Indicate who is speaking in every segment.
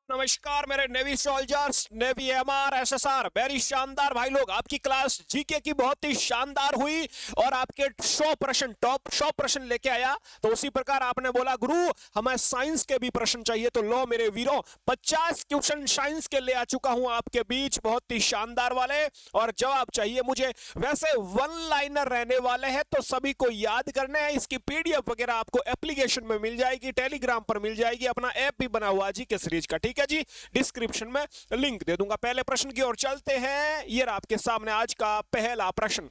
Speaker 1: नमस्कार मेरे navy soldiers, navy MR SSR, very शानदार भाई लोग। आपकी क्लास जीके की बहुत ही शानदार हुई और आपके 100 प्रश्न, टॉप 100 प्रश्न लेके आया। तो उसी प्रकार आपने बोला गुरु हमें साइंस के भी प्रश्न चाहिए, तो लो मेरे वीरों 50 क्वेश्चन साइंस के ले आ चुका हूं आपके बीच, बहुत ही शानदार वाले। और जवाब चाहिए मुझे, वैसे वन लाइनर रहने वाले हैं तो सभी को याद करना है। इसकी पीडीएफ वगैरह आपको एप्लीकेशन में मिल जाएगी, टेलीग्राम पर मिल जाएगी, अपना ऐप भी बना हुआ जी के सीरीज का, ठीक है जी। डिस्क्रिप्शन में लिंक दे दूंगा। पहले प्रश्न की ओर चलते हैं। ये आपके सामने आज का पहला प्रश्न।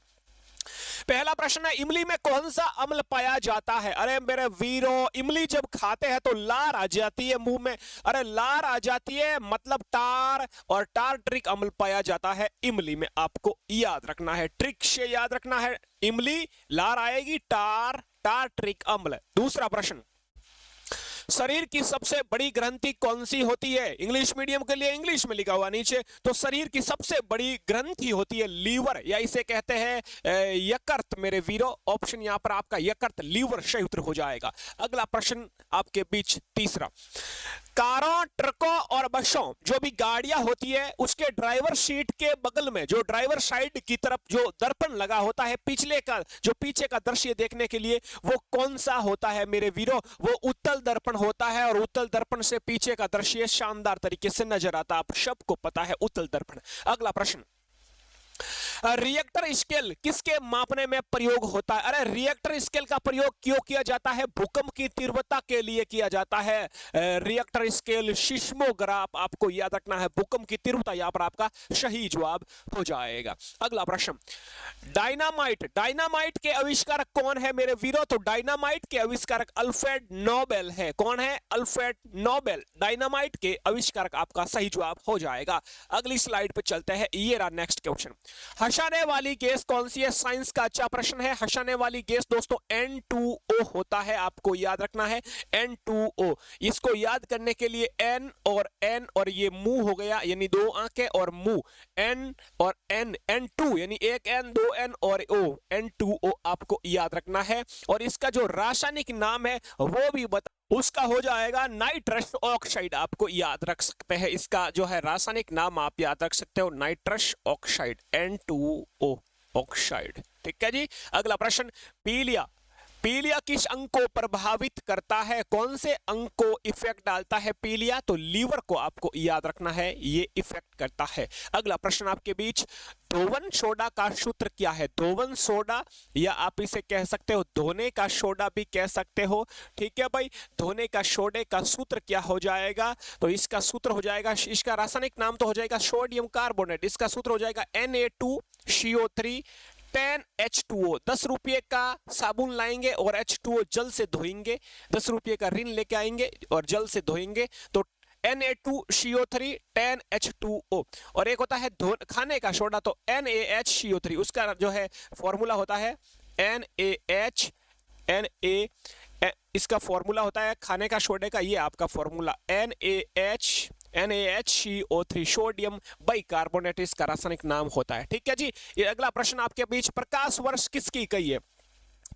Speaker 1: पहला प्रश्न है, इमली में कौन सा अम्ल पाया जाता है? अरे मेरे वीरों, इमली जब खाते हैं तो लार आ जाती है मुंह में। अरे लार आ जाती है मतलब टार, और टार्ट्रिक अम्ल पाया जाता है इमली में। आपको याद रखना है, ट्रिक से याद रखना है। इमली, लार आएगी, टार, टार्ट्रिक अम्ल। दूसरा प्रश्न, शरीर की सबसे बड़ी ग्रंथि कौन सी होती है? इंग्लिश मीडियम के लिए इंग्लिश में लिखा हुआ नीचे। तो शरीर की सबसे बड़ी ग्रंथि होती है लीवर, या इसे कहते हैं यकृत मेरे वीरों। ऑप्शन यहां पर आपका यकृत, लीवर सही उत्तर हो जाएगा। अगला प्रश्न आपके बीच तीसरा, कारों, ट्रकों और बसों, जो भी गाड़ियां होती है उसके ड्राइवर सीट के बगल में, जो ड्राइवर साइड की तरफ जो दर्पण लगा होता है पिछले का, जो पीछे का दृश्य देखने के लिए, वो कौन सा होता है मेरे वीरों? वो उत्तल दर्पण होता है। और उत्तल दर्पण से पीछे का दृश्य शानदार तरीके से नजर आता, आप सबको पता है उत्तल दर्पण। अगला प्रश्न, रिएक्टर स्केल किसके मापने में प्रयोग होता है? अरे रिएक्टर स्केल का प्रयोग क्यों किया जाता है? भूकंप की तीव्रता के लिए किया जाता है रिएक्टर स्केल, सिस्मोग्राफ। आपको याद रखना है भूकंप की तीव्रता, यहां पर आपका सही जवाब हो जाएगा। अगला प्रश्न, डायनामाइट, डायनामाइट के आविष्कारक कौन है मेरे वीरों? तो डायनामाइट के आविष्कारक अल्फ्रेड नोबेल है। कौन है? Alfred Nobel. डायनामाइट के आविष्कारक आपका सही जवाब हो जाएगा। अगली स्लाइड पे चलते हैं। ये रहा नेक्स्ट क्वेश्चन, हंसाने वाली गैस कौन सी है? साइंस का अच्छा प्रश्न है। हंसाने वाली गैस दोस्तों N2O होता है, आपको याद रखना है N2O। इसको याद करने के लिए N और ये मुंह हो गया, यानी दो आंखें और मुंह, N और N, N2 यानी एक N, दो N और O, N2O आपको याद रखना है। और इसका जो रासायनिक नाम है वो भी बता, उसका हो जाएगा नाइट्रस ऑक्साइड। आपको याद रख सकते हैं, इसका जो है रासायनिक नाम आप याद रख सकते हो, नाइट्रस ऑक्साइड, N2O ऑक्साइड, ठीक है जी। अगला प्रश्न, पीलिया, पीलिया किस अंग को प्रभावित करता है? कौन से अंग को इफेक्ट डालता है पीलिया? तो लीवर को आपको याद रखना है, ये इफेक्ट करता है। अगला प्रश्न आपके बीच, धोवन सोडा का सूत्र क्या है? धोवन सोडा, या आप इसे कह सकते हो धोने का सोडा भी कह सकते हो, ठीक है भाई। धोने का सोडे का सूत्र क्या हो जाएगा? तो इसका सूत्र हो जाएगा, इसका रासायनिक नाम तो हो जाएगा सोडियम कार्बोनेट। इसका सूत्र हो जाएगा Na2CO3 10H2O। 10 रुपये का साबुन लाएंगे और H2O जल से धोएंगे, 10 रुपये का ऋण लेके आएंगे और जल से धोएंगे, तो Na2CO3 10H2O। और एक होता है खाने का सोडा, तो NaHCO3, उसका जो है फॉर्मूला होता है इसका फॉर्मूला होता है खाने का सोडे का, ये आपका फॉर्मूला NaHCO3, सोडियम बाइकार्बोनेट इसका रासायनिक नाम होता है, ठीक है जी। ये अगला प्रश्न आपके बीच, प्रकाश वर्ष किसकी इकाई है?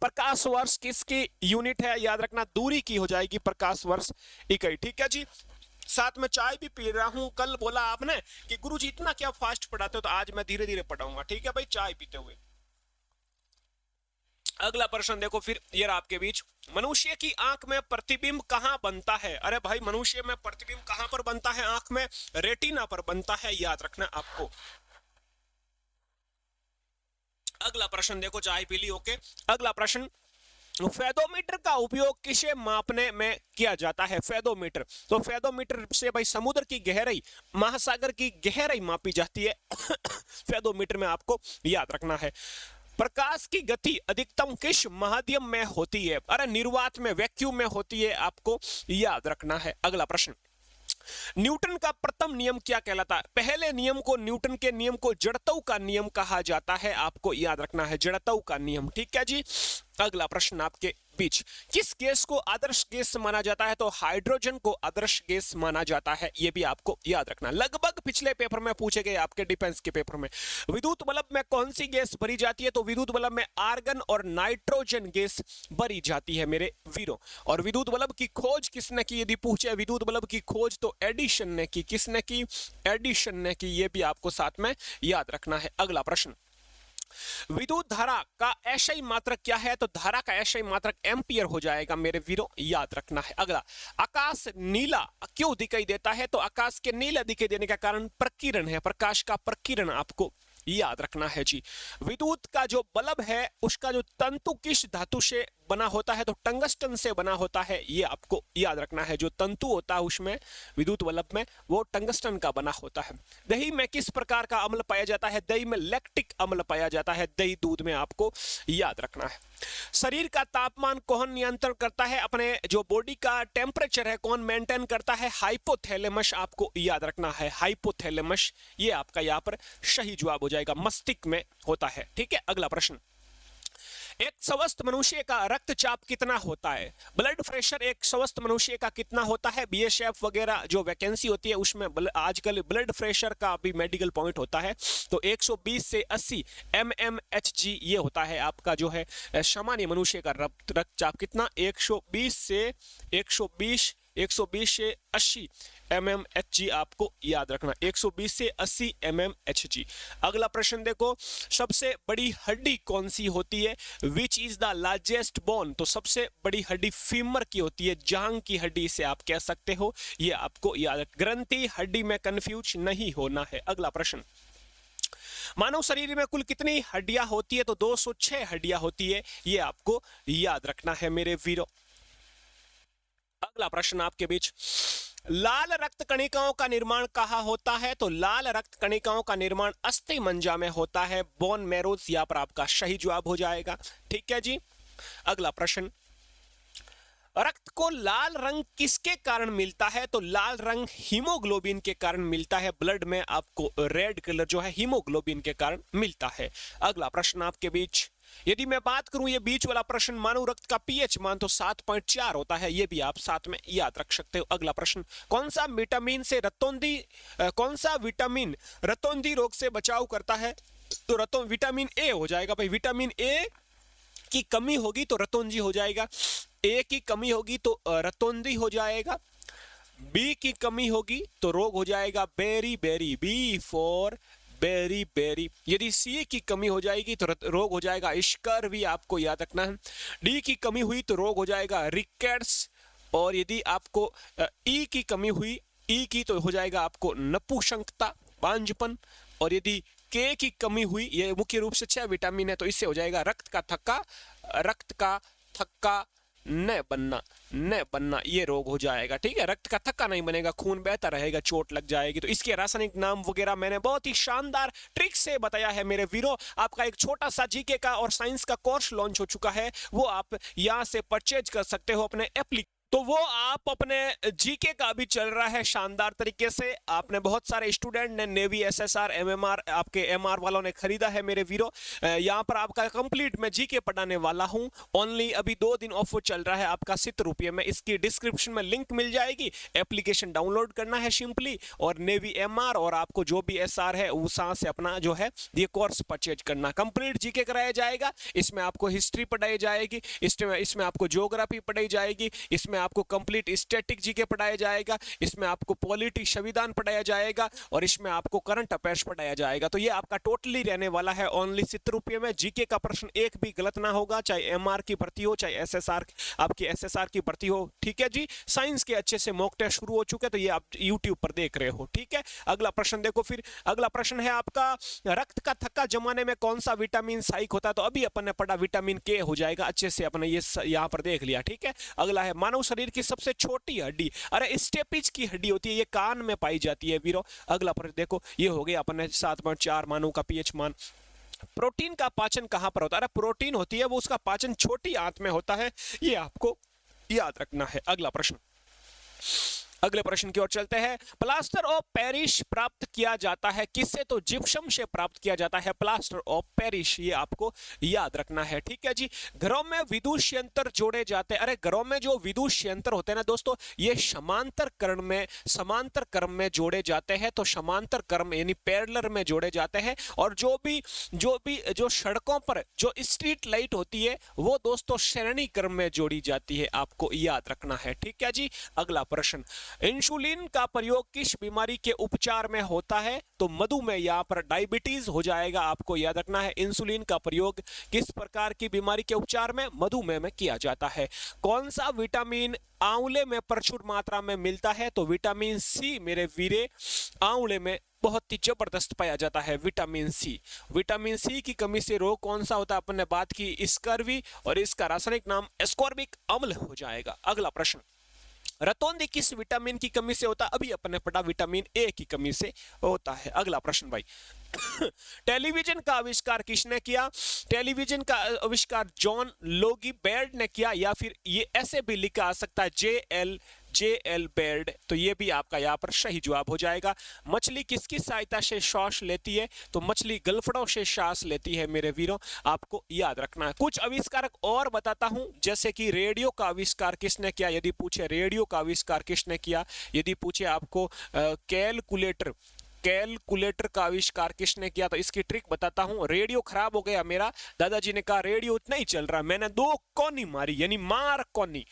Speaker 1: प्रकाश वर्ष किसकी यूनिट है? याद रखना दूरी की हो जाएगी प्रकाश वर्ष इकाई, ठीक है जी। साथ में चाय भी पी रहा हूं। कल बोला आपने कि गुरुजी इतना क्या फास्ट पढ़ाते हो, तो आज मैं धीरे धीरे पढ़ाऊंगा, ठीक है भाई, चाय पीते हुए। अगला प्रश्न देखो फिर, ये आपके बीच, मनुष्य की आंख में प्रतिबिंब कहां बनता है? अरे भाई, मनुष्य में प्रतिबिंब कहां पर बनता है? आंख में रेटिना पर बनता है, याद रखना आपको। अगला प्रश्न देखो, चाय पी ली, ओके। अगला प्रश्न, फेदोमीटर का उपयोग किसे मापने में किया जाता है? फेदोमीटर, तो फेदोमीटर से भाई समुद्र की गहराई, महासागर की गहराई मापी जाती है फेदोमीटर में, आपको याद रखना है। प्रकाश की गति अधिकतम किस माध्यम में होती है? अरे निर्वात में, वैक्यूम में होती है, आपको याद रखना है। अगला प्रश्न, न्यूटन का प्रथम नियम क्या कहलाता है? पहले नियम को, न्यूटन के नियम को जड़त्व का नियम कहा जाता है, आपको याद रखना है, जड़त्व का नियम, ठीक है जी। अगला प्रश्न आपके बीच, किस गैस को आदर्श गैस माना जाता है? तो हाइड्रोजन को आदर्श गैस माना जाता है, यह भी आपको याद रखना। लगभग पिछले पेपर में पूछे गए आपके डिफेंस के पेपर में, विद्युत बल्ब में कौन सी गैस भरी जाती है? तो विद्युत बल्ब में आर्गन और नाइट्रोजन गैस भरी जाती है मेरे वीरों। और विद्युत बल्ब की खोज किसने की? यदि पूछे विद्युत बल्ब की खोज तो एडिशन ने की। किसने की? एडिशन ने की, यह भी आपको साथ में याद रखना है। अगला प्रश्न, विद्युत धारा का एसआई मात्रक क्या है? तो धारा का एसआई मात्रक एम्पियर हो जाएगा मेरे वीरों, याद रखना है। अगला, आकाश नीला क्यों दिखाई देता है? तो आकाश के नीला दिखाई देने का कारण प्रकीर्णन है, प्रकाश का प्रकीर्णन आपको याद रखना है जी। विद्युत का जो बल्ब है उसका जो तंतु किस धातु से बना होता है? तो टंगस्टन से बना होता है, ये आपको याद रखना है। जो तंतु होता है उसमें विद्युत बल्ब में वो टंगस्टन का बना होता है। दही में किस प्रकार का अम्ल पाया जाता है? दही में लैक्टिक अम्ल पाया जाता है, दही दूध में, आपको याद रखना है। शरीर का तापमान कौन नियंत्रण करता है? अपने जो बॉडी का टेम्परेचर है कौन मेंटेन करता है? हाइपोथैलेमस, आपको याद रखना है, हाइपोथैलेमस, ये आपका यहाँ पर सही जवाब हो जाएगा, मस्तिष्क में होता है। ठीक है, अगला प्रश्न, एक स्वस्थ मनुष्य का रक्तचाप कितना होता है? ब्लड प्रेशर एक स्वस्थ मनुष्य का कितना होता है? बीएसएफ वगैरह जो वैकेंसी होती है उसमें आजकल ब्लड प्रेशर का भी मेडिकल पॉइंट होता है, तो 120 से 80 mmHg ये होता है आपका जो है सामान्य मनुष्य का रक्तचाप। कितना? 120 से 80 mmHg, आपको याद रखना, 120 से 80 mmHg। अगला प्रश्न देखो, सबसे बड़ी हड्डी कौन सी होती है? Which is the largest bone? तो सबसे बड़ी हड्डी फीमर की होती है, जांग की हड्डी से आप कह सकते हो, ये आपको याद, ग्रंथि हड्डी में कंफ्यूज नहीं होना है। अगला प्रश्न, मानव शरीर में कुल कितनी हड्डियां होती है? तो 206 हड्डियां होती है, ये आपको याद रखना है मेरे वीरों। अगला प्रश्न आपके बीच, लाल रक्त कणिकाओं का निर्माण कहाँ होता है? तो लाल रक्त कणिकाओं का निर्माण अस्थि मज्जा में होता है, बोन मैरोज, यहाँ पर आपका सही जवाब हो जाएगा। ठीक है जी। अगला प्रश्न, रक्त को लाल रंग किसके कारण मिलता है? तो लाल रंग हीमोग्लोबिन के कारण मिलता है, ब्लड में आपको रेड कलर जो है हीमोग्लोबिन के कारण मिलता है। अगला प्रश्न आपके बीच, यदि मैं बात करूं ये बीच वाला प्रश्न, मानव रक्त का पीएच मान तो 7.4 होता है, ये भी आप साथ में याद रख सकते हो। अगला प्रश्न, कौन सा विटामिन रतौंधी रोग से बचाव करता है? तो विटामिन ए हो जाएगा भाई, विटामिन ए की कमी होगी तो रतौंधी हो जाएगा, ए की कमी होगी तो रतौंधी हो जाएगा, बी की कमी होगी तो रोग हो जाएगा beriberi, B for beriberi. यदि सी की कमी हो जाएगी तो रोग हो जाएगा स्कर्वी, आपको याद रखना है। डी की कमी हुई तो रोग हो जाएगा रिकेट्स, और यदि आपको ई की कमी हुई, ई की तो हो जाएगा आपको नपुंसकता, बांझपन, और यदि के की कमी हुई, ये मुख्य रूप से 6 विटामिन है, तो इससे हो जाएगा रक्त का थक्का न बनना, ये रोग हो जाएगा। ठीक है, रक्त का थक्का नहीं बनेगा, खून बहता रहेगा, चोट लग जाएगी। तो इसके रासायनिक नाम वगैरह मैंने बहुत ही शानदार ट्रिक से बताया है मेरे वीरों। आपका एक छोटा सा जीके का और साइंस का कोर्स लॉन्च हो चुका है, वो आप यहाँ से परचेज कर सकते हो अपने तो वो आप अपने जीके का भी चल रहा है शानदार तरीके से। आपने बहुत सारे स्टूडेंट ने नेवी, एसएसआर, एमएमआर, आपके एमआर वालों ने खरीदा है मेरे वीरों। यहाँ पर आपका कंप्लीट मैं जीके पढ़ाने वाला हूँ। ओनली अभी 2 दिन ऑफर चल रहा है आपका 70 रुपये में। इसकी डिस्क्रिप्शन में लिंक मिल जाएगी, एप्लीकेशन डाउनलोड करना है सिंपली, और नेवी, एमआर और आपको जो भी एसआर है उस से अपना जो है ये कोर्स परचेज करना। कंप्लीट जीके कराया जाएगा, इसमें आपको हिस्ट्री पढ़ाई जाएगी, इसमें आपको ज्योग्राफी पढ़ाई जाएगी, इसमें आपको कंप्लीट स्टैटिक जीके पढ़ाया जाएगा, इसमें आपको पॉलिटी संविधान पढ़ाया जाएगा, और इसमें आपको करंट अफेयर्स पढ़ाया जाएगा। तो ये आपका टोटली रहने वाला है ओनली 70 रुपये में। जीके का प्रश्न एक भी गलत ना होगा, चाहे एमआर की भर्ती हो, चाहे एसएसआर आपकी एसएसआर की भर्ती हो। ठीक है जी, साइंस के अच्छे से मॉक टेस्ट शुरू हो चुके हैं, तो ये आप यूट्यूब पर देख रहे हो। ठीक है, अगला प्रश्न देखो। फिर अगला प्रश्न है आपका, रक्त का थक्का जमाने में कौन सा विटामिन सहायक होता है? तो अभी अपन ने पढ़ा विटामिन के हो जाएगा, अच्छे से अपने ये यहाँ पर देख लिया। ठीक है, अगला है मानव शरीर की सबसे छोटी हड्डी, अरे स्टेपिज की हड्डी होती है, ये कान में पाई जाती है वीरो। अगला प्रश्न देखो, ये हो गया अपने 7.4 मानव का पीएच मान। प्रोटीन का पाचन कहां पर होता है? प्रोटीन होती है वो, उसका पाचन छोटी आंत में होता है, ये आपको याद रखना है। अगला प्रश्न, अगले प्रश्न की ओर चलते हैं। प्लास्टर ऑफ पेरिस प्राप्त किया जाता है किससे? तो जिप्सम से प्राप्त किया जाता है प्लास्टर ऑफ पेरिस, ये आपको याद रखना है। ठीक है जी। घरों में विद्युत यंत्र जोड़े जाते हैं। अरे घरों में जो विद्युत यंत्र होते हैं ना दोस्तों, ये समांतर क्रम में जोड़े जाते हैं। तो समांतर क्रम यानी पैरेलल में जोड़े जाते हैं। और जो सड़कों पर जो स्ट्रीट लाइट होती है वो दोस्तों श्रेणी क्रम में जोड़ी जाती है, आपको याद रखना है। ठीक है जी। अगला प्रश्न, इंसुलिन का प्रयोग किस बीमारी के उपचार में होता है? तो मधुमेह, यहां पर डायबिटीज हो जाएगा, आपको याद रखना है। इंसुलिन का प्रयोग किस प्रकार की बीमारी के उपचार में? मधुमेह में किया जाता है। कौन सा विटामिन आंवले में प्रचुर मात्रा में मिलता है? तो विटामिन सी मेरे वीरे आंवले में बहुत ही जबरदस्त पाया जाता है, विटामिन सी। विटामिन सी की कमी से रोग कौन सा होता है? अपन ने बात की स्कर्वी, और इसका रासायनिक नाम एस्कॉर्बिक अम्ल हो जाएगा। अगला प्रश्न, रतौंधी किस विटामिन की कमी से होता है? अभी अपन ने पढ़ा, विटामिन ए की कमी से होता है। अगला प्रश्न भाई, टेलीविजन का आविष्कार किसने किया? टेलीविजन का आविष्कार जॉन लोगी बेर्ड ने किया, या फिर ये ऐसे भी लिखा आ सकता है जे एल बेर्ड, तो ये भी आपका यहाँ पर सही जवाब हो जाएगा। मछली किसकी सहायता से श्वास लेती है? तो मछली गलफड़ों से श्वास लेती है मेरे वीरों, आपको याद रखना है। कुछ आविष्कारक और बताता हूं, जैसे कि रेडियो का आविष्कार किसने किया? यदि पूछे रेडियो का आविष्कार किसने किया, यदि पूछे आपको कैलकुलेटर का आविष्कार किसने किया, तो इसकी ट्रिक बताता हूं। रेडियो खराब हो गया मेरा, दादाजी ने कहा रेडियो इतना ही चल रहा, मैंने 2 कोनी मारी, यानी मारकोनी,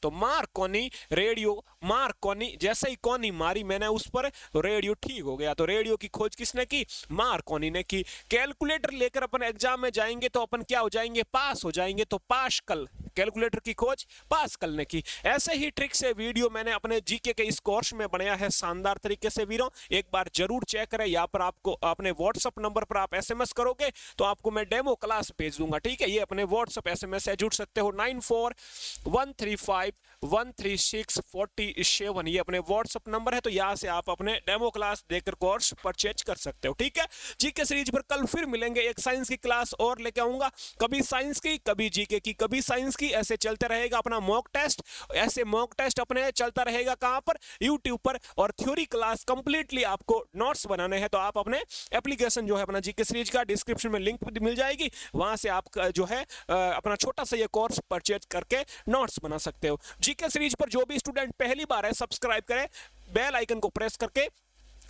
Speaker 1: तो मारकोनी रेडियो, मारकोनी जैसे ही कोनी मारी मैंने उस पर, तो रेडियो ठीक हो गया। तो रेडियो की खोज किसने की? मारकोनी ने की। कैलकुलेटर लेकर अपन एग्जाम में जाएंगे तो अपन क्या हो जाएंगे? पास हो जाएंगे। तो पास्कल, कैलकुलेटर की खोज पास्कल ने की। ऐसे ही ट्रिक से वीडियो मैंने अपने जीके के इस कोर्स में बनाया है शानदार तरीके से वीरों, एक बार जरूर चेक करें। यहाँ पर आपको अपने व्हाट्सएप नंबर पर आप एसएमएस करोगे तो आपको मैं डेमो क्लास भेज दूंगा। ठीक है, ये अपने व्हाट्सएप एसएमएस से जुड़ सकते हो, 9413513647, ये अपने व्हाट्सएप नंबर है। तो यहाँ से आप अपने डेमो क्लास देकर कोर्स परचेज कर सकते हो। ठीक है, जीके सीरीज पर कल फिर मिलेंगे, एक साइंस की क्लास और लेके आऊंगा, कभी साइंस की, कभी जीके की, कभी साइंस की, ऐसे चलते रहेगा अपना मॉक टेस्ट। ऐसे मॉक टेस्ट अपने चलता रहेगा कहां पर? यूट्यूब पर। और थ्योरी क्लास कंप्लीटली आपको नोट्स बनाने हैं, तो आप अपने एप्लीकेशन जो है अपना जीके सीरीज का, डिस्क्रिप्शन में लिंक मिल जाएगी, वहां से आप जो है अपना छोटा सा ये कोर्स परचेज करके नोट्स बना सकते हो। जीके सीरीज पर जो भी स्टूडेंट पहली बार है, सब्सक्राइब करें, बेल आइकन को प्रेस करके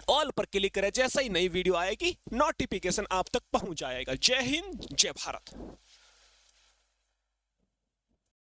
Speaker 1: ऑल पर क्लिक करें, जैसे ही नई वीडियो आएगी नोटिफिकेशन आप तक पहुंच जाएगा। जय हिंद, जय भारत।